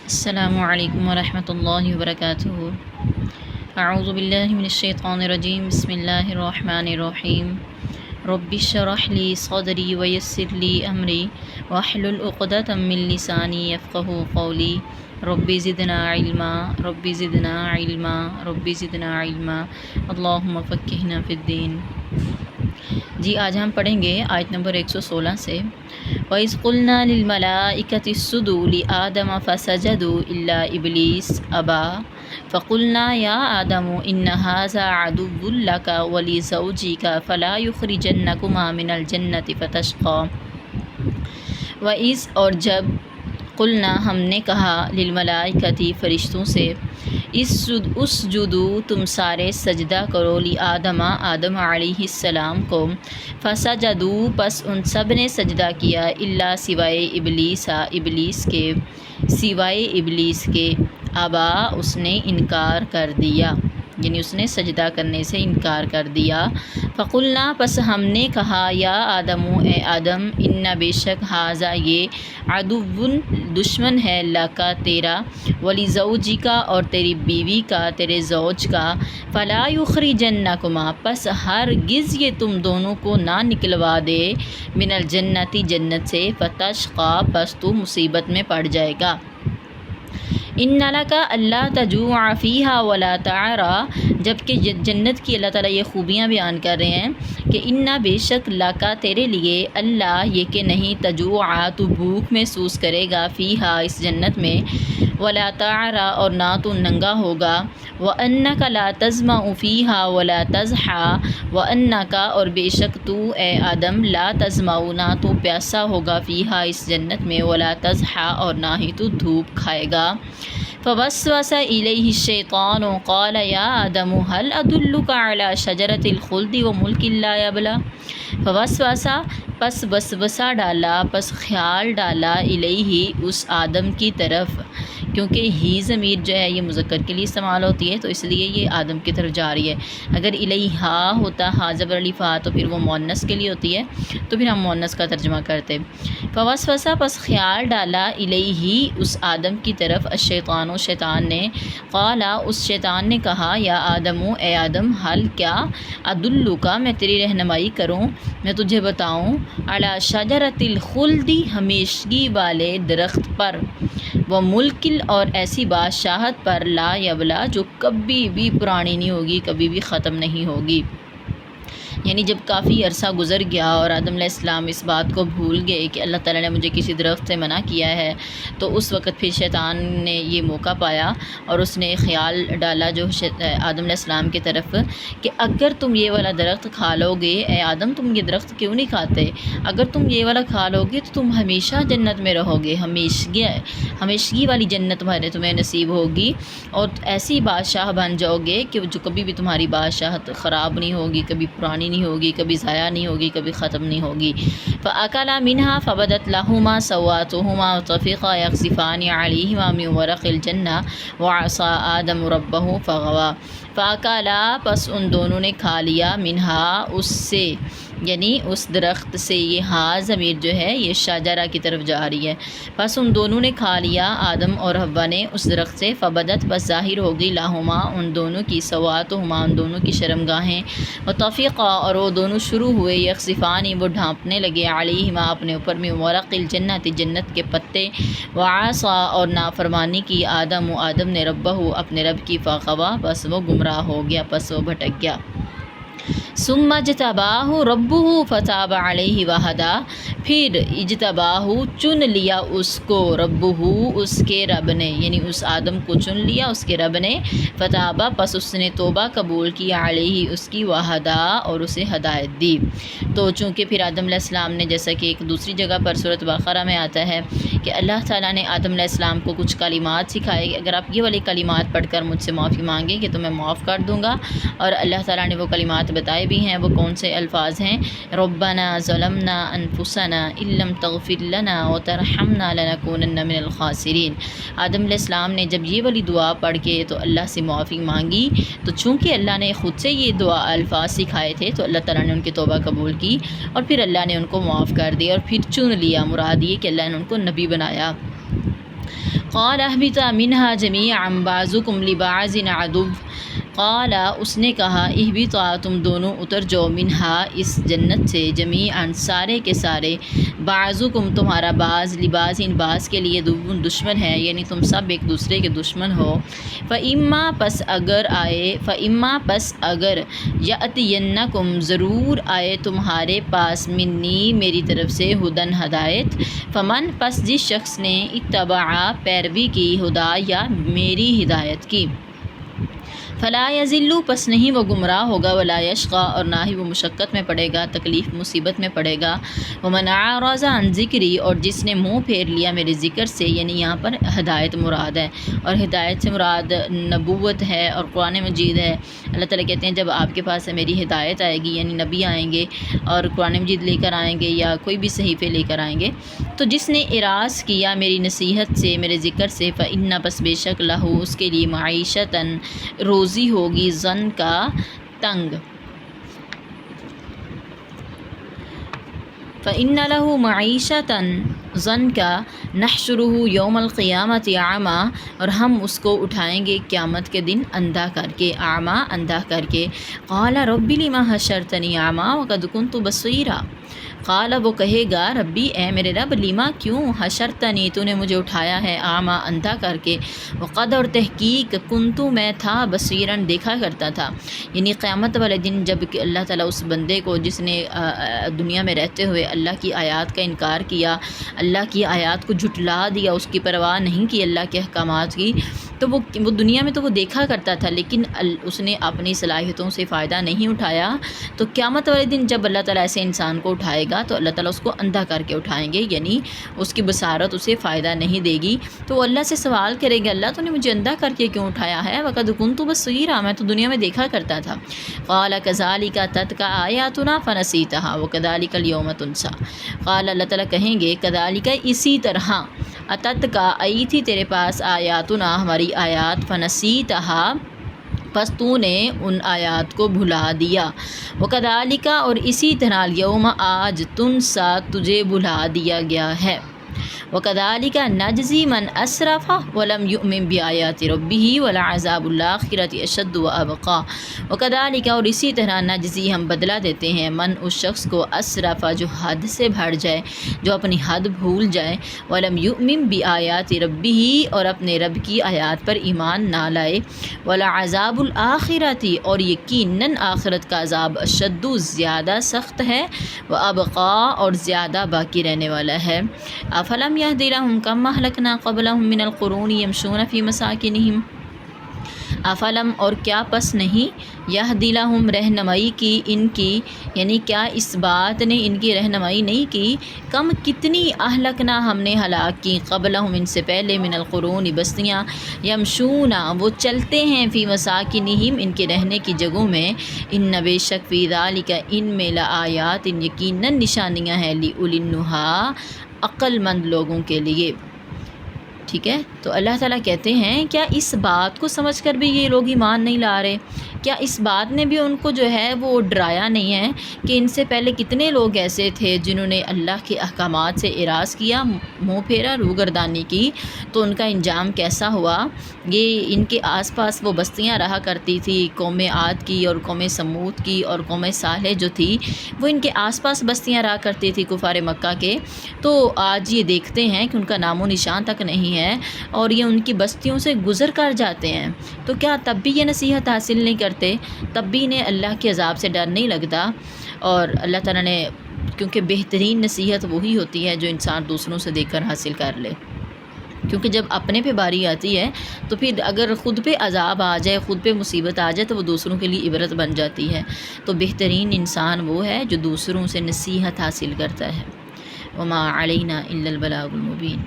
السلام علیکم ورحمۃ اللہ وبرکاتہ۔ اعوذ باللہ من الشیطان الرجیم، بسم اللہ الرحمن الرحیم۔ رب اشرح لی صدری ویسر لی امری واحلل عقدۃ من لسانی یفقہوا قولی۔ رب زدنا علما، رب زدنا علما، رب زدنا علما، اللہم فقہنا فی الدین۔ جی آج ہم پڑھیں گے آیت نمبر 116 سے۔ وَإِذْ قُلْنَا لِلْمَلَائِكَةِ اسْجُدُوا لِآدَمَ فَسَجَدُوا إِلَّا إِبْلِيسَ أَبَى فَقُلْنَا يَا آدَمُ إِنَّ هَذَا عَدُوٌّ لَكَ وَلِزَوْجِكَ فَلَا يُخْرِجَنَّكُمَا مِنَ الْجَنَّةِ فَتَشْقَىٰ۔ وَإِذْ اور جب قلنا ہم نے کہا للملائکتی فرشتوں سے، اسجدوا تم سارے سجدہ کرو لآدم آدم علیہ السلام کو، فسجدوا پس ان سب نے سجدہ کیا، الا سوائے ابلیس ابلیس کے، سوائے ابلیس کے، ابا اس نے انکار کر دیا، یعنی اس نے سجدہ کرنے سے انکار کر دیا۔ فقلنا پس ہم نے کہا یا آدم اے آدم، ان بے شک ھذا یہ عدوٌ دشمن ہے لکا تیرا، ولزوجکا اور تیری بیوی کا، تیرے زوج کا، فلا یخرجنکما پس ہرگز یہ تم دونوں کو نہ نکلوا دے، من الجنتی جنت سے، فتشقا پس تو مصیبت میں پڑ جائے گا۔ ان لکا اللہ تجوع فیہا ولا تعری، جبکہ جنت کی اللہ تعالیٰ یہ خوبیاں بیان کر رہے ہیں کہ ان بے شک لکا تیرے لیے، اللہ یہ کہ نہیں، تجوع تو بھوک محسوس کرے گا، فیہا اس جنت میں، ولا تعری اور نہ تو ننگا ہوگا، وانک لا تظمأ فیہا ولا تضحی، وانک اور بے شک تو اے آدم، لا تظمأ نہ تو پیاسا ہوگا، فیہا اس جنت میں، ولا تضحی اور نہ ہی تو دھوپ کھائے گا۔ فوسوس الیہ الشیطان قال یا آدم هل ادلک علی شجرۃ الخلد وملک لا یبلی۔ فوسوس پس وسوسہ ڈالا، پس خیال ڈالا، الیہ اس آدم کی طرف، کیونکہ ہی ضمیر جو ہے یہ مذکر کے لیے استعمال ہوتی ہے تو اس لیے یہ آدم کی طرف جا رہی ہے۔ اگر الیہا ہوتا ہا زبر علی فا تو پھر وہ مؤنث کے لیے ہوتی ہے، تو پھر ہم مؤنث کا ترجمہ کرتے۔ فوسوس پس خیال ڈالا، الیہ اس آدم کی طرف، الشیطان شیطان نے، قال اس شیطان نے کہا یا آدم اے آدم، حل کیا، ادلکا میں تیری رہنمائی کروں، میں تجھے بتاؤں، علی شجرۃ الخلد ہمیشگی والے درخت پر، وہ ملکل اور ایسی بادشاہت پر، لا یبلا جو کبھی بھی پرانی نہیں ہوگی، کبھی بھی ختم نہیں ہوگی۔ یعنی جب کافی عرصہ گزر گیا اور آدم علیہ السلام اس بات کو بھول گئے کہ اللہ تعالیٰ نے مجھے کسی درخت سے منع کیا ہے، تو اس وقت پھر شیطان نے یہ موقع پایا اور اس نے خیال ڈالا جو آدم علیہ السلام کی طرف کہ اگر تم یہ والا درخت کھا لو گے، اے آدم تم یہ درخت کیوں نہیں کھاتے، اگر تم یہ والا کھا لو گے تو تم ہمیشہ جنت میں رہو گے، ہمیشگی والی جنت تمہیں نصیب ہوگی، اور ایسی بادشاہ بن جاؤ گے کہ جو کبھی بھی تمہاری بادشاہت خراب نہیں ہوگی، کبھی پرانی نہیں ہوگی، کبھی ضائع نہیں ہوگی، کبھی ختم نہیں ہوگی۔ فَأَكَلَا مِنْهَا فَبَدَتْ لَهُمَا سَوْآتُهُمَا وَطَفِقَا يَخْصِفَانِ عَلَيْهِمَا مِنْ وَرَقِ الْجَنَّةِ وَعَصَىٰ آدَمُ رَبَّهُ فَغَوَىٰ۔ فَأَكَلَا پس ان دونوں نے کھا لیا، منہا اس سے، یعنی اس درخت سے، یہ ہاں ضمیر جو ہے یہ شجرہ کی طرف جا رہی ہے، پس ان دونوں نے کھا لیا، آدم اور حوا نے اس درخت سے، فبدت بس ظاہر ہوگی، لاہما ان دونوں کی، سواتہما ان دونوں کی شرمگاہیں، وطفقا اور وہ دونوں شروع ہوئے، یخصفانی وہ ڈھانپنے لگے، علیہما اپنے اوپر، میں ورق الجنت جنت کے پتے، وعصا اور نافرمانی کی، آدم نے ربہ اپنے رب کی، فغوا بس وہ گمراہ ہو گیا، پس وہ بھٹک گیا۔ ثم اجتباہ ربہ فتاب علیہ وہدی، پھر اجتباہ چن لیا اس کو، ربہ اس کے رب نے، یعنی اس آدم کو چن لیا اس کے رب نے، فتابہ پس اس نے توبہ قبول کی، علیہ اس کی، وہدا اور اسے ہدایت دی۔ تو چونکہ پھر آدم علیہ السلام نے، جیسا کہ ایک دوسری جگہ پر سورۃ بقرہ میں آتا ہے کہ اللہ تعالیٰ نے آدم علیہ السلام کو کچھ کلمات سکھائے، اگر آپ یہ والے کلمات پڑھ کر مجھ سے معافی مانگیں کہ تو میں معاف کر دوں گا، اور اللہ تعالیٰ نے وہ کلمات بتائے بھی ہیں، وہ کون سے الفاظ ہیں، ربنا ظلمنا انفسنا ان لم تغفر لنا وترحمنا لنکونن من الخاسرین۔ آدم علیہ السلام نے جب یہ والی دعا پڑھ کے تو اللہ سے معافی مانگی، تو چونکہ اللہ نے خود سے یہ دعا الفاظ سکھائے تھے تو اللہ تعالیٰ نے ان کی توبہ قبول کی، اور پھر اللہ نے ان کو معاف کر دیا، اور پھر چن لیا، مراد یہ کہ اللہ نے ان کو نبی بنایا۔ قال اهبطا منها جميعا بعضكم لبعض عدو، قال اس نے کہا اہبطا تم دونوں اتر جاؤ منہا اس جنت سے، جمیعا سارے کے سارے، بعضکم تمہارا بعض، لباس بعض کے لیے دشمن ہے، یعنی تم سب ایک دوسرے کے دشمن ہو۔ فَإِمَّا پس اگر یأتینکم ضرور آئے تمہارے پاس، منی میری طرف سے، ہدن ہدایت، فمن پس جس شخص نے اتبع پیروی کی، ہدا یا میری ہدایت کی، فلا یضل پس نہیں وہ گمراہ ہوگا، ولا یشقی اور نہ ہی وہ مشقت میں پڑے گا، تکلیف مصیبت میں پڑے گا۔ ومن اعرض عن ذکری اور جس نے منہ پھیر لیا میرے ذکر سے، یعنی یہاں پر ہدایت مراد ہے، اور ہدایت سے مراد نبوت ہے اور قرآن مجید ہے۔ اللہ تعالیٰ کہتے ہیں جب آپ کے پاس میری ہدایت آئے گی، یعنی نبی آئیں گے اور قرآن مجید لے کر آئیں گے یا کوئی بھی صحیفے لے کر آئیں گے، تو جس نے اعراض کیا میری نصیحت سے، میرے ذکر سے، فإن پس بے شک لہو اس کے لیے معیشتاً روزی ہوگی، زن کا تنگ، فإن لہ معیشتاً زن کا، نحشرہ یوم القیامت اعمی اور ہم اس کو اٹھائیں گے قیامت کے دن اندھا کر کے، اعمی اندھا کر کے۔ قال رب لما حشرتنی اعمی وقد کنت بصیرا، قال وہ کہے گا ربی اے میرے رب، لما کیوں، حشرتنی تو نے مجھے اٹھایا ہے، اعمی اندھا کر کے، وقد اور تحقیق، کنتو میں تھا، بصیراً دیکھا کرتا تھا، یعنی قیامت والے دن جب کہ اللہ تعالیٰ اس بندے کو جس نے دنیا میں رہتے ہوئے اللہ کی آیات کا انکار کیا، اللہ کی آیات کو جھٹلا دیا، اس کی پرواہ نہیں کی اللہ کے احکامات کی، تو وہ دنیا میں تو وہ دیکھا کرتا تھا لیکن اس نے اپنی صلاحیتوں سے فائدہ نہیں اٹھایا، تو قیامت والے دن جب اللہ تعالیٰ ایسے انسان کو اٹھائے گا تو اللہ تعالیٰ اس کو اندھا کر کے اٹھائیں گے، یعنی اس کی بصارت اسے فائدہ نہیں دے گی، تو وہ اللہ سے سوال کرے گا اللہ تو نے مجھے اندھا کر کے کیوں اٹھایا ہے، وقد کنت بصیرا میں تو دنیا میں دیکھا کرتا تھا۔ قال کذالک اتتک آیاتنا فنسیتھا وکذالک اليوم تنسی، قال اللہ تعالیٰ کہیں گے کذالک اسی طرح، اتتک آئی تھی تیرے پاس، آیاتنا ہماری آیات، فنسیتھا پس تو نے ان آیات کو بھلا دیا، وکذالک اور اسی طرح، الیوم آج، تنسی تجھے بھلا دیا گیا ہے، وکذالک نجزی من اسرف ولم یؤمن بآیات ربہ ولعذاب الآخرۃ اشد وابقی، وکذالک اور اسی طرح، نجزی ہم بدلہ دیتے ہیں، من اس شخص کو، اسرف جو حد سے بڑھ جائے، جو اپنی حد بھول جائے، ولم یؤمن بآیات ربہ اور اپنے رب کی آیات پر ایمان نہ لائے، ولعذاب الآخرۃ اور یقیناً آخرت کا عذاب، اشد زیادہ سخت ہے، وابقی اور زیادہ باقی رہنے والا ہے۔ افلم یہد لہم کم اہلکنا قبلہم من القرون یمشون فی مساکنہم، افلم اور کیا پس نہیں، یہد لہم رہنمائی کی ان کی، یعنی کیا اس بات نے ان کی رہنمائی نہیں کی، کم کتنی، اہلکنا ہم نے ہلاک کی، قبلہم ان سے پہلے، من القرون بستیاں، یمشون وہ چلتے ہیں، فی مساکنہم ان کے رہنے کی جگہوں میں، ان بے شک فی ذالک ان میں، لآیات یقیناً نشانیاں ہیں، لأولی النہی عقل مند لوگوں کے لیے۔ ٹھیک ہے، تو اللہ تعالیٰ کہتے ہیں کیا اس بات کو سمجھ کر بھی یہ لوگ ایمان نہیں لا رہے، کیا اس بات نے بھی ان کو جو ہے وہ ڈرایا نہیں ہے کہ ان سے پہلے کتنے لوگ ایسے تھے جنہوں نے اللہ کے احکامات سے اعراض کیا، منہ پھیرا، روگردانی کی، تو ان کا انجام کیسا ہوا۔ یہ ان کے آس پاس وہ بستیاں رہا کرتی تھی، قوم عاد کی اور قوم سمود کی اور قوم صالح جو تھی، وہ ان کے آس پاس بستیاں رہا کرتی تھی کفار مکہ کے، تو آج یہ دیکھتے ہیں کہ ان کا نام و نشان تک نہیں ہے اور یہ ان کی بستیوں سے گزر کر جاتے ہیں، تو کیا تب بھی یہ نصیحت حاصل نہیں کرتے، تب بھی انہیں اللہ کے عذاب سے ڈر نہیں لگتا۔ اور اللہ تعالیٰ نے، کیونکہ بہترین نصیحت وہی ہوتی ہے جو انسان دوسروں سے دیکھ کر حاصل کر لے، کیونکہ جب اپنے پہ باری آتی ہے تو پھر اگر خود پہ عذاب آ جائے، خود پہ مصیبت آ جائے تو وہ دوسروں کے لیے عبرت بن جاتی ہے، تو بہترین انسان وہ ہے جو دوسروں سے نصیحت حاصل کرتا ہے۔ وما علینا الا البلاغ المبین۔